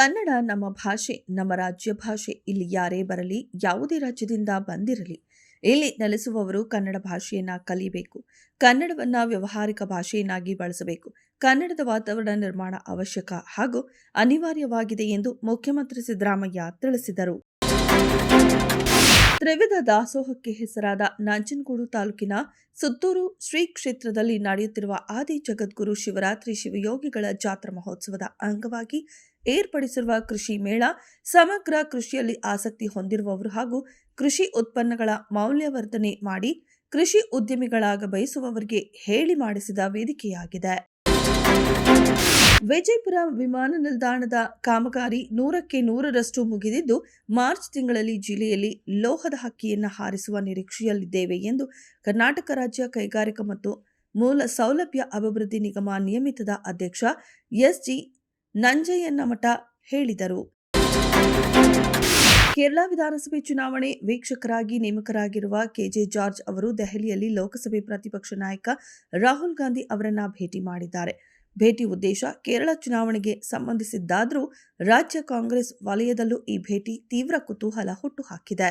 ಕನ್ನಡ ನಮ್ಮ ಭಾಷೆ, ನಮ್ಮ ರಾಜ್ಯ ಭಾಷೆ. ಇಲ್ಲಿ ಯಾರೇ ಬರಲಿ, ಯಾವುದೇ ರಾಜ್ಯದಿಂದ ಬಂದಿರಲಿ, ಇಲ್ಲಿ ನೆಲೆಸುವವರು ಕನ್ನಡ ಭಾಷೆಯನ್ನ ಕಲಿಯಬೇಕು. ಕನ್ನಡವನ್ನ ವ್ಯಾವಹಾರಿಕ ಭಾಷೆಯನ್ನಾಗಿ ಬಳಸಬೇಕು. ಕನ್ನಡದ ವಾತಾವರಣ ನಿರ್ಮಾಣ ಅವಶ್ಯಕ ಹಾಗೂ ಅನಿವಾರ್ಯವಾಗಿದೆ ಎಂದು ಮುಖ್ಯಮಂತ್ರಿ ಸಿದ್ದರಾಮಯ್ಯ ತಿಳಿಸಿದರು. ತ್ರಿವಿಧ ದಾಸೋಹಕ್ಕೆ ಹೆಸರಾದ ನಂಜನಗೂಡು ತಾಲೂಕಿನ ಸುತ್ತೂರು ಶ್ರೀ ಕ್ಷೇತ್ರದಲ್ಲಿ ನಡೆಯುತ್ತಿರುವ ಆದಿ ಜಗದ್ಗುರು ಶಿವರಾತ್ರಿ ಶಿವಯೋಗಿಗಳ ಜಾತ್ರಾ ಮಹೋತ್ಸವದ ಅಂಗವಾಗಿ ಏರ್ಪಡಿಸಿರುವ ಕೃಷಿ ಮೇಳ ಸಮಗ್ರ ಕೃಷಿಯಲ್ಲಿ ಆಸಕ್ತಿ ಹೊಂದಿರುವವರು ಹಾಗೂ ಕೃಷಿ ಉತ್ಪನ್ನಗಳ ಮೌಲ್ಯವರ್ಧನೆ ಮಾಡಿ ಕೃಷಿ ಉದ್ಯಮಿಗಳಾಗ ಬಯಸುವವರಿಗೆ ಹೇಳಿ ಮಾಡಿಸಿದ ವೇದಿಕೆಯಾಗಿದೆ. ವಿಜಯಪುರ ವಿಮಾನ ನಿಲ್ದಾಣದ ಕಾಮಗಾರಿ 100% ಮುಗಿದಿದ್ದು, ಮಾರ್ಚ್ ತಿಂಗಳಲ್ಲಿ ಜಿಲ್ಲೆಯಲ್ಲಿ ಲೋಹದ ಹಕ್ಕಿಯನ್ನು ಹಾರಿಸುವ ನಿರೀಕ್ಷೆಯಲ್ಲಿದ್ದೇವೆ ಎಂದು ಕರ್ನಾಟಕ ರಾಜ್ಯ ಕೈಗಾರಿಕಾ ಮತ್ತು ಮೂಲ ಸೌಲಭ್ಯ ಅಭಿವೃದ್ಧಿ ನಿಗಮ ನಿಯಮಿತದ ಅಧ್ಯಕ್ಷ ಎಸ್.ಜಿ. ನಂಜಯ್ಯನಮಠ ಹೇಳಿದರು. ಕೇರಳ ವಿಧಾನಸಭೆ ಚುನಾವಣೆ ವೀಕ್ಷಕರಾಗಿ ನೇಮಕರಾಗಿರುವ ಕೆಜೆ ಜಾರ್ಜ್ ಅವರು ದೆಹಲಿಯಲ್ಲಿ ಲೋಕಸಭೆ ಪ್ರತಿಪಕ್ಷ ನಾಯಕ ರಾಹುಲ್ ಗಾಂಧಿ ಅವರನ್ನ ಭೇಟಿ ಮಾಡಿದ್ದಾರೆ. ಭೇಟಿ ಉದ್ದೇಶ ಕೇರಳ ಚುನಾವಣೆಗೆ ಸಂಬಂಧಿಸಿದ್ದಾದರೂ ರಾಜ್ಯ ಕಾಂಗ್ರೆಸ್ ವಲಯದಲ್ಲೂ ಈ ಭೇಟಿ ತೀವ್ರ ಕುತೂಹಲ ಹುಟ್ಟುಹಾಕಿದೆ.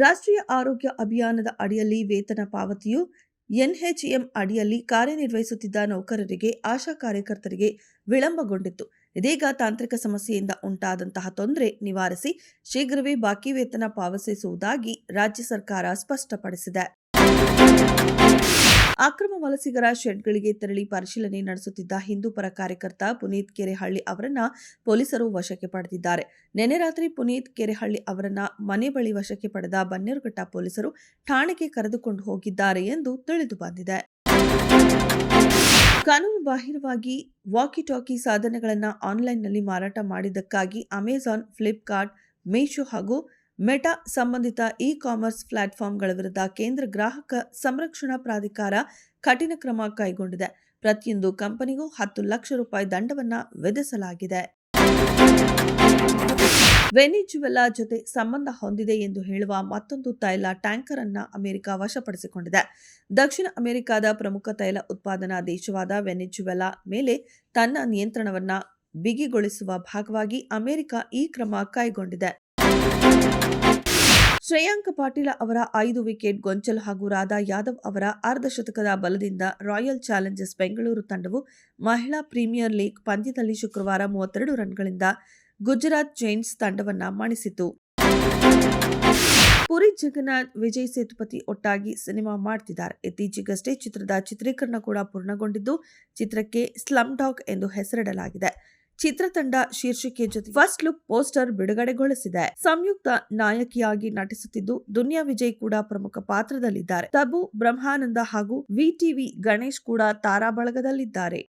ರಾಷ್ಟ್ರೀಯ ಆರೋಗ್ಯ ಅಭಿಯಾನದ ಅಡಿಯಲ್ಲಿ ವೇತನ ಪಾವತಿಯು ಎನ್ಎಚ್ಎಂ ಅಡಿಯಲ್ಲಿ ಕಾರ್ಯನಿರ್ವಹಿಸುತ್ತಿದ್ದ ನೌಕರರಿಗೆ, ಆಶಾ ಕಾರ್ಯಕರ್ತರಿಗೆ ವಿಳಂಬಗೊಂಡಿತ್ತು. ಇದೀಗ ತಾಂತ್ರಿಕ ಸಮಸ್ಯೆಯಿಂದ ಉಂಟಾದಂತಹ ತೊಂದರೆ ನಿವಾರಿಸಿ ಶೀಘ್ರವೇ ಬಾಕಿ ವೇತನ ಪಾವತಿಸುವುದಾಗಿ ರಾಜ್ಯ ಸರ್ಕಾರ ಸ್ಪಷ್ಟಪಡಿಸಿದೆ. ಅಕ್ರಮ ವಲಸಿಗರ ಶೆಡ್ಗಳಿಗೆ ತೆರಳಿ ಪರಿಶೀಲನೆ ನಡೆಸುತ್ತಿದ್ದ ಹಿಂದೂಪರ ಕಾರ್ಯಕರ್ತ ಪುನೀತ್ ಕೆರೆಹಳ್ಳಿ ಅವರನ್ನ ಪೊಲೀಸರು ವಶಕ್ಕೆ ಪಡೆದಿದ್ದಾರೆ. ನಿನ್ನೆ ರಾತ್ರಿ ಪುನೀತ್ ಕೆರೆಹಳ್ಳಿ ಅವರನ್ನ ಮನೆ ಬಳಿ ವಶಕ್ಕೆ ಪಡೆದ ಬನ್ನೇರುಘಟ್ಟ ಪೊಲೀಸರು ಠಾಣೆಗೆ ಕರೆದುಕೊಂಡು ಹೋಗಿದ್ದಾರೆ ಎಂದು ತಿಳಿದು ಬಂದಿದೆ. ಕಾನೂನು ಬಾಹಿರವಾಗಿ ವಾಕಿ ಟಾಕಿ ಸಾಧನಗಳನ್ನು ಆನ್ಲೈನ್ನಲ್ಲಿ ಮಾರಾಟ ಮಾಡಿದ್ದಕ್ಕಾಗಿ ಅಮೆಜಾನ್, ಫ್ಲಿಪ್ಕಾರ್ಟ್, ಮೀಶೋ ಹಾಗೂ ಮೆಟಾ ಸಂಬಂಧಿತ ಇ-ಕಾಮರ್ಸ್ ಪ್ಲಾಟ್ಫಾರ್ಮ್ಗಳ ವಿರುದ್ಧ ಕೇಂದ್ರ ಗ್ರಾಹಕ ಸಂರಕ್ಷಣಾ ಪ್ರಾಧಿಕಾರ ಕಠಿಣ ಕ್ರಮ ಕೈಗೊಂಡಿದೆ. ಪ್ರತಿಯೊಂದು ಕಂಪನಿಗೂ 10 ಲಕ್ಷ ರೂಪಾಯಿ ದಂಡವನ್ನು ವಿಧಿಸಲಾಗಿದೆ. ವೆನಿಜುವೆಲಾ ಜೊತೆ ಸಂಬಂಧ ಹೊಂದಿದೆ ಎಂದು ಹೇಳುವ ಮತ್ತೊಂದು ತೈಲ ಟ್ಯಾಂಕರ್ ಅನ್ನು ಅಮೆರಿಕ ವಶಪಡಿಸಿಕೊಂಡಿದೆ. ದಕ್ಷಿಣ ಅಮೆರಿಕದ ಪ್ರಮುಖ ತೈಲ ಉತ್ಪಾದನಾ ದೇಶವಾದ ವೆನಿಜುವೆಲಾ ಮೇಲೆ ತನ್ನ ನಿಯಂತ್ರಣವನ್ನು ಬಿಗಿಗೊಳಿಸುವ ಭಾಗವಾಗಿ ಅಮೆರಿಕ ಈ ಕ್ರಮ ಕೈಗೊಂಡಿದೆ. ಶ್ರೇಯಾಂಕ ಪಾಟೀಲ ಅವರ 5 ವಿಕೆಟ್ ಗೊಂಚಲು ಹಾಗೂ ರಾಧಾ ಯಾದವ್ ಅವರ ಅರ್ಧಶತಕದ ಬಲದಿಂದ ರಾಯಲ್ ಚಾಲೆಂಜರ್ಸ್ ಬೆಂಗಳೂರು ತಂಡವು ಮಹಿಳಾ ಪ್ರೀಮಿಯರ್ ಲೀಗ್ ಪಂದ್ಯದಲ್ಲಿ ಶುಕ್ರವಾರ 32 ರನ್ಗಳಿಂದ ಗುಜರಾತ್ ಜೈಂಟ್ಸ್ ತಂಡವನ್ನು ಮಣಿಸಿತು. ಪುರಿ ಜಗನ್ನಾಥ್, ವಿಜಯ್ ಸೇತುಪತಿ ಒಟ್ಟಾಗಿ ಸಿನಿಮಾ ಮಾಡ್ತಿದ್ದಾರೆ. ಇತ್ತೀಚೆಗಷ್ಟೇ ಚಿತ್ರದ ಚಿತ್ರೀಕರಣ ಕೂಡ ಪೂರ್ಣಗೊಂಡಿದ್ದು, ಚಿತ್ರಕ್ಕೆ ಸ್ಲಮ್ ಡಾಗ್ ಎಂದು ಹೆಸರಿಡಲಾಗಿದೆ. ಚಿತ್ರತಂಡ ಶೀರ್ಷಿಕೆ ಜೊತೆ ಫಸ್ಟ್ ಲುಕ್ ಪೋಸ್ಟರ್ ಬಿಡುಗಡೆಗೊಳಿಸಿದೆ. ಸಂಯುಕ್ತ ನಾಯಕಿಯಾಗಿ ನಟಿಸುತ್ತಿದ್ದು, ದುನಿಯಾ ವಿಜಯ್ ಕೂಡ ಪ್ರಮುಖ ಪಾತ್ರದಲ್ಲಿದ್ದಾರೆ. ತಬು ಬ್ರಹ್ಮಾನಂದ ಹಾಗೂ ವಿಟಿವಿ ಗಣೇಶ್ ಕೂಡ ತಾರಾ ಬಳಗದಲ್ಲಿದ್ದಾರೆ.